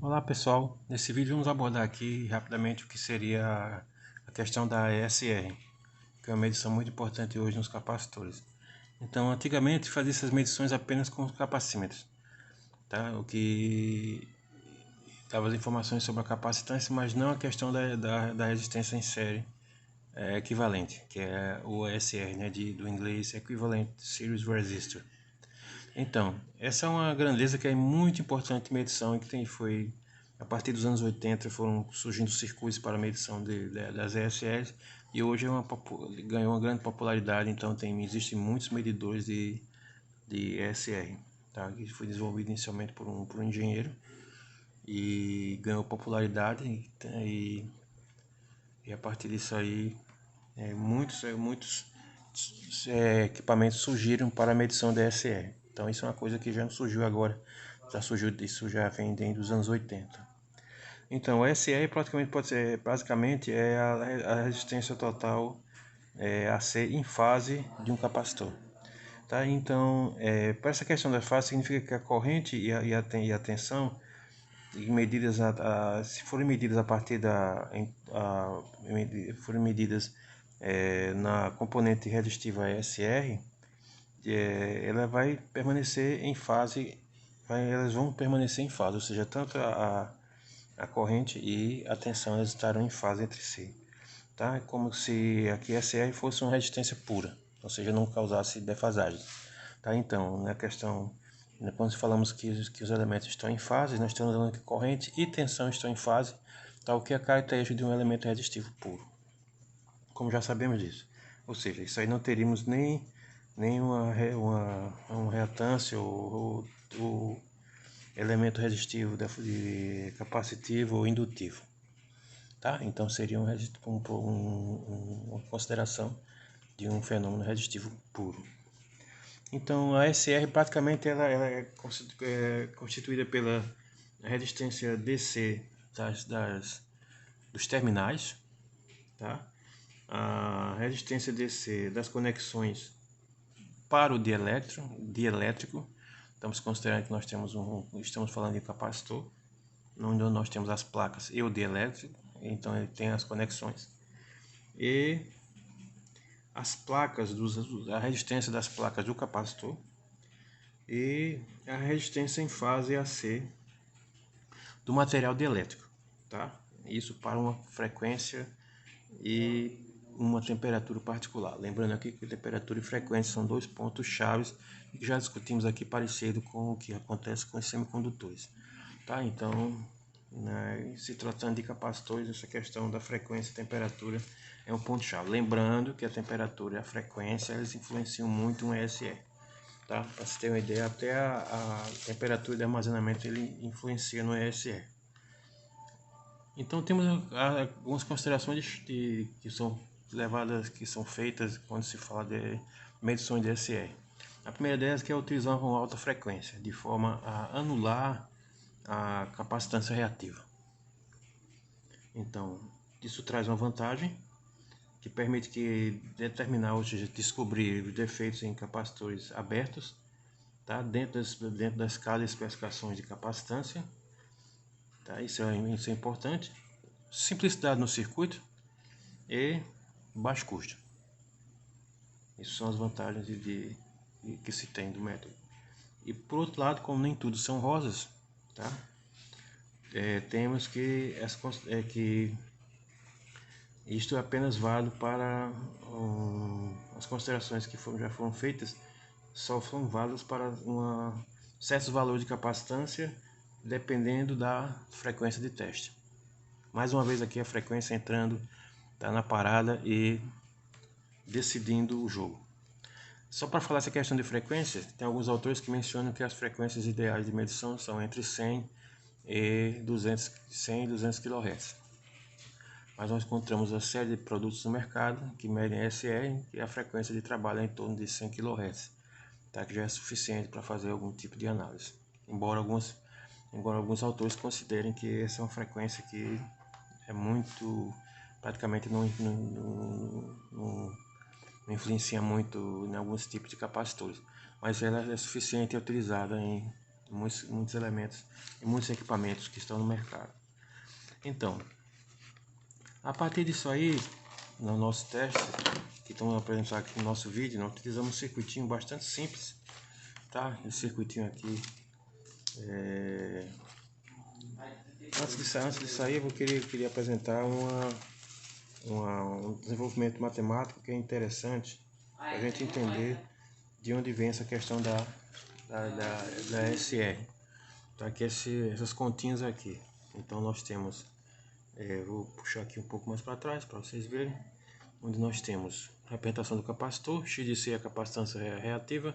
Olá pessoal, nesse vídeo vamos abordar aqui rapidamente o que seria a questão da ESR, que é uma medição muito importante hoje nos capacitores. Então, antigamente fazia essas medições apenas com os capacímetros, tá? O que dava as informações sobre a capacitância, mas não a questão da resistência em série equivalente, que é o ESR, né, do inglês Equivalent Series Resistor. Então, essa é uma grandeza que é muito importante em medição e que foi a partir dos anos 80 foram surgindo circuitos para medição das ESRs e hoje ganhou uma grande popularidade. Então existem muitos medidores de ESR, tá? Que foi desenvolvido inicialmente por um engenheiro e ganhou popularidade e a partir disso aí muitos equipamentos surgiram para a medição da ESR. Então isso é uma coisa que já não surgiu agora, isso já vem desde os anos 80. Então, o SR praticamente pode ser, basicamente, é a resistência total a ser em fase de um capacitor. Tá? Então, para essa questão da fase, significa que a corrente e a tensão, se forem medidas a partir forem medidas na componente resistiva SR, ela vai permanecer em fase, elas vão permanecer em fase, ou seja, tanto a corrente e a tensão elas estarão em fase entre si. Tá? É como se aqui SR fosse uma resistência pura, ou seja, não causasse defasagem. Tá? Então, na questão, quando falamos que os elementos estão em fase, nós estamos falando que corrente e tensão estão em fase, tal que é a característica de um elemento resistivo puro, como já sabemos disso. Ou seja, isso aí não teríamos nem uma reatância ou elemento resistivo de capacitivo ou indutivo. Tá? Então seria uma consideração de um fenômeno resistivo puro. Então a SR praticamente ela é constituída pela resistência DC dos terminais, tá? A resistência DC das conexões para o dielétrico. Estamos considerando que nós temos estamos falando de capacitor, onde nós temos as placas e o dielétrico, então ele tem as conexões. E as placas, a resistência das placas do capacitor e a resistência em fase AC do material dielétrico, tá? Isso para uma frequência e uma temperatura particular. Lembrando aqui que temperatura e frequência são dois pontos chaves que já discutimos aqui, parecido com o que acontece com os semicondutores, tá? Então, se tratando de capacitores, essa questão da frequência e temperatura é um ponto chave. Lembrando que a temperatura e a frequência eles influenciam muito no ESR. Tá? Para você ter uma ideia, até a temperatura de armazenamento ele influencia no ESR. Então temos algumas considerações que são levadas, que são feitas quando se fala de medições de ESR. A primeira delas é utilizar uma alta frequência, de forma a anular a capacitância reativa. Então, isso traz uma vantagem que permite determinar, ou seja, descobrir defeitos em capacitores abertos, tá? dentro da escala de especificações de capacitância. Tá? Isso é importante. Simplicidade no circuito e baixo custo. Essas são as vantagens que se tem do método. E por outro lado, como nem tudo são rosas, tá? Temos que isto é apenas válido para as considerações que já foram feitas, só são válidas para certos valores de capacitância, dependendo da frequência de teste. Mais uma vez aqui a frequência entrando, tá na parada e decidindo o jogo. Só para falar essa questão de frequência, tem alguns autores que mencionam que as frequências ideais de medição são entre 100 e 200 kHz. Mas nós encontramos a série de produtos no mercado que medem SR e a frequência de trabalho é em torno de 100 kHz, tá? Que já é suficiente para fazer algum tipo de análise. Embora alguns autores considerem que essa é uma frequência que é muito, praticamente não influencia muito em alguns tipos de capacitores, mas ela é suficiente e utilizada em muitos elementos e muitos equipamentos que estão no mercado. Então, a partir disso aí, no nosso teste, que estamos apresentando aqui no nosso vídeo, nós utilizamos um circuitinho bastante simples, tá? Esse circuitinho aqui, antes de sair, eu queria apresentar um desenvolvimento matemático que é interessante para a gente entender de onde vem essa questão da SR. Tá aqui essas continhas aqui. Então nós temos, vou puxar aqui um pouco mais para trás para vocês verem, onde nós temos a representação do capacitor, X de C é a capacitância reativa,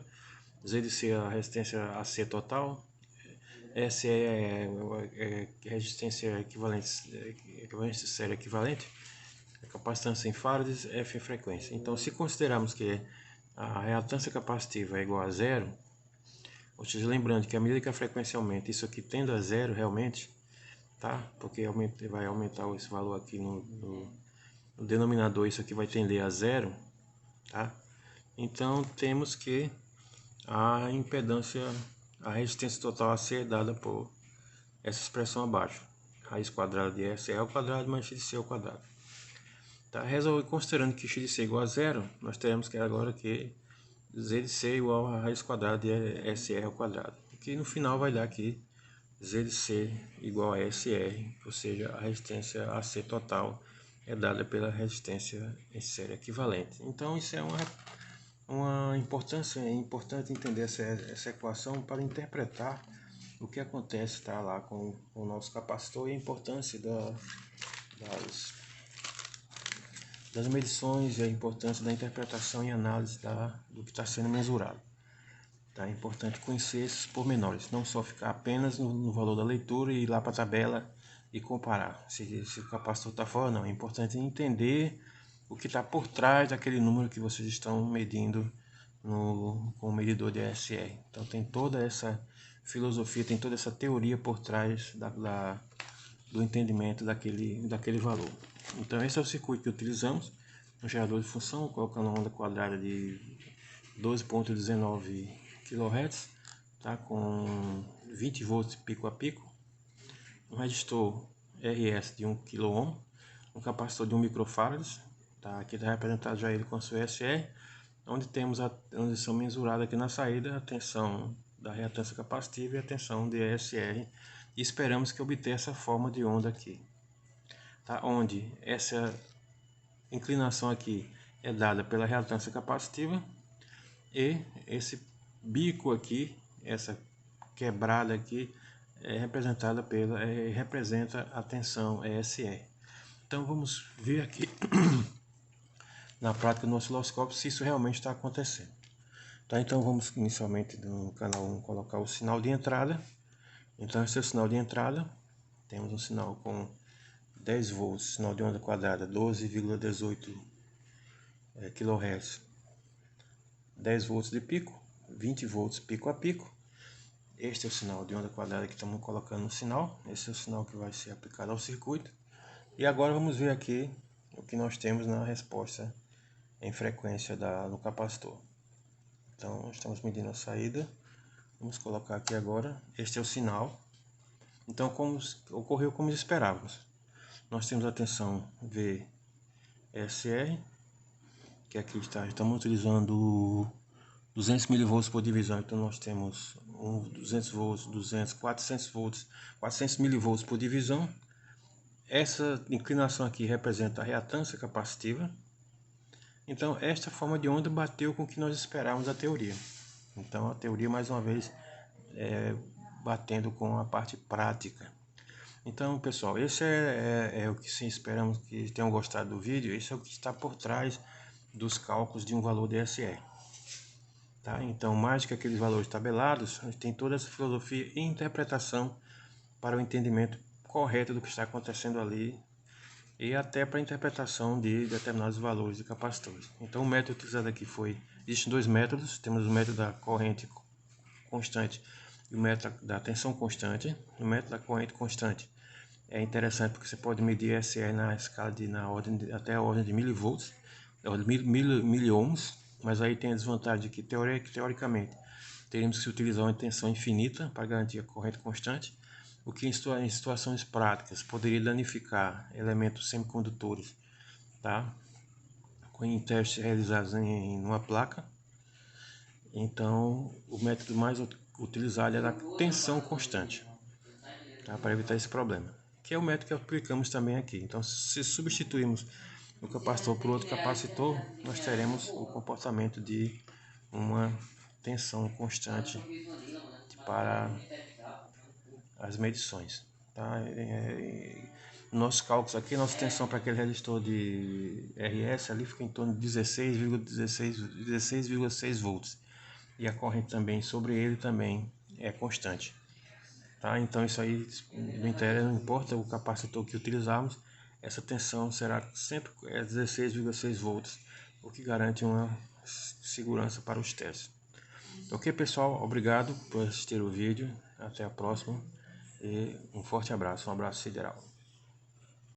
Z de C é a resistência AC total, S é resistência equivalente série equivalente, a capacitância em farads, F é frequência. Então, se considerarmos que a reatância capacitiva é igual a zero, ou seja, lembrando que à medida que a frequência aumenta, isso aqui tende a zero realmente, tá? Porque vai aumentar esse valor aqui no denominador, isso aqui vai tender a zero, tá? Então temos que a impedância, a resistência total a ser dada por essa expressão abaixo, raiz quadrada de S é ao quadrado mais x de C ao quadrado. Tá? Considerando que x de C é igual a zero, nós teremos que agora que Z de C é igual a raiz quadrada de SR ao quadrado, que no final vai dar aqui Z de C igual a SR, ou seja, a resistência AC total é dada pela resistência em série equivalente. Então isso é uma importância, é importante entender essa equação para interpretar o que acontece, tá, lá com o nosso capacitor e a importância das medições e a importância da interpretação e análise do que está sendo mensurado. Tá? É importante conhecer esses pormenores, não só ficar apenas no valor da leitura e ir lá para a tabela e comparar se o capacitor está fora ou não. É importante entender o que está por trás daquele número que vocês estão medindo com o medidor de ASR. Então tem toda essa filosofia, tem toda essa teoria por trás do entendimento daquele valor. Então esse é o circuito que utilizamos, um gerador de função, colocando uma onda quadrada de 12,19 kHz, tá, com 20 volts pico a pico, um resistor RS de 1 kΩ, um capacitor de 1 microfarad, tá, aqui está representado já ele com a sua SR, onde são mensuradas aqui na saída a tensão da reatância capacitiva e a tensão de ESR, e esperamos que obter essa forma de onda aqui, tá? Onde essa inclinação aqui é dada pela reatância capacitiva e esse bico aqui, essa quebrada aqui, representa a tensão ESR. Então vamos ver aqui na prática no osciloscópio se isso realmente está acontecendo. Tá, então vamos inicialmente no canal 1 colocar o sinal de entrada. Então esse é o sinal de entrada. Temos um sinal com 10 volts, sinal de onda quadrada, 12,18 kHz, 10 volts de pico, 20 volts pico a pico. Este é o sinal de onda quadrada que estamos colocando no sinal. Esse é o sinal que vai ser aplicado ao circuito. E agora vamos ver aqui o que nós temos na resposta em frequência do capacitor. Então estamos medindo a saída. Vamos colocar aqui agora. Este é o sinal. Então ocorreu como esperávamos. Nós temos a tensão VSR, que aqui estamos utilizando 200 mV por divisão, então nós temos 200 volts, 200, 400 volts, 400 mV por divisão. Essa inclinação aqui representa a reatância capacitiva. Então esta forma de onda bateu com o que nós esperávamos da teoria. Então a teoria mais uma vez batendo com a parte prática. Então pessoal, esse é o que sim, esperamos que tenham gostado do vídeo. Esse é o que está por trás dos cálculos de um valor DSR. Tá? Então, mais que aqueles valores tabelados, a gente tem toda essa filosofia e interpretação para o entendimento correto do que está acontecendo ali e até para a interpretação de determinados valores de capacitores. Então, o método utilizado aqui existem dois métodos. Temos o método da corrente constante e o método da tensão constante. O método da corrente constante é interessante porque você pode medir SR na escala até a ordem de milivolts, miliohms, mas aí tem a desvantagem de que teoricamente teríamos que utilizar uma tensão infinita para garantir a corrente constante, o que em situações práticas poderia danificar elementos semicondutores, tá? Com testes realizados em uma placa. Então, o método mais utilizado era a tensão constante, tá? Para evitar esse problema, que é o método que aplicamos também aqui. Então, se substituirmos o capacitor por outro capacitor, nós teremos o comportamento de uma tensão constante para as medições, tá? Nossos cálculos aqui, nossa tensão para aquele resistor de RS ali fica em torno de 16,6 volts, e a corrente também sobre ele também é constante, tá? Então isso aí não importa o capacitor que utilizarmos, essa tensão será sempre 16,6 volts, o que garante uma segurança para os testes. Ok, pessoal, obrigado por assistir o vídeo, até a próxima e um forte abraço, um abraço sideral.